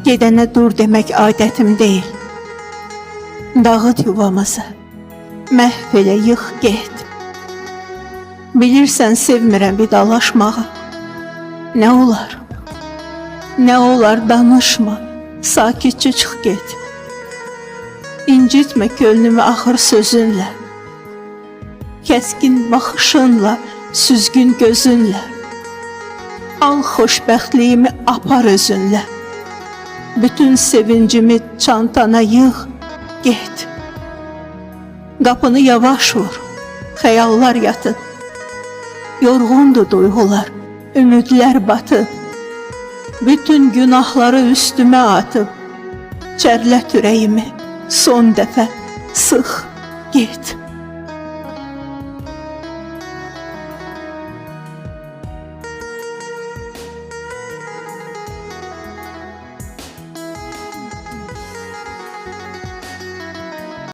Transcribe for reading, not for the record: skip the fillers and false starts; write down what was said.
Gedənə dur demək adətim deyil. Dağıt yuvamızı, məhv elə yıx get. Bilirsən sevmirəm vidalaşmağı. Nə olar? Nə olar danışma, sakitcə çıx get. İncitmə könlümü axır sözünlə. Kəskin baxışınla, süzgün gözünlə. Al xoşbəxtliyimi apar özünlə. Bütün sevincimi çantana yığ, get. Qapını yavaş vur, xəyallar yatıb. Yorğundur duyğular, ümidlər batıb. Bütün günahları üstümə atıb. Çərlət ürəyimi, son dəfə sıx, get.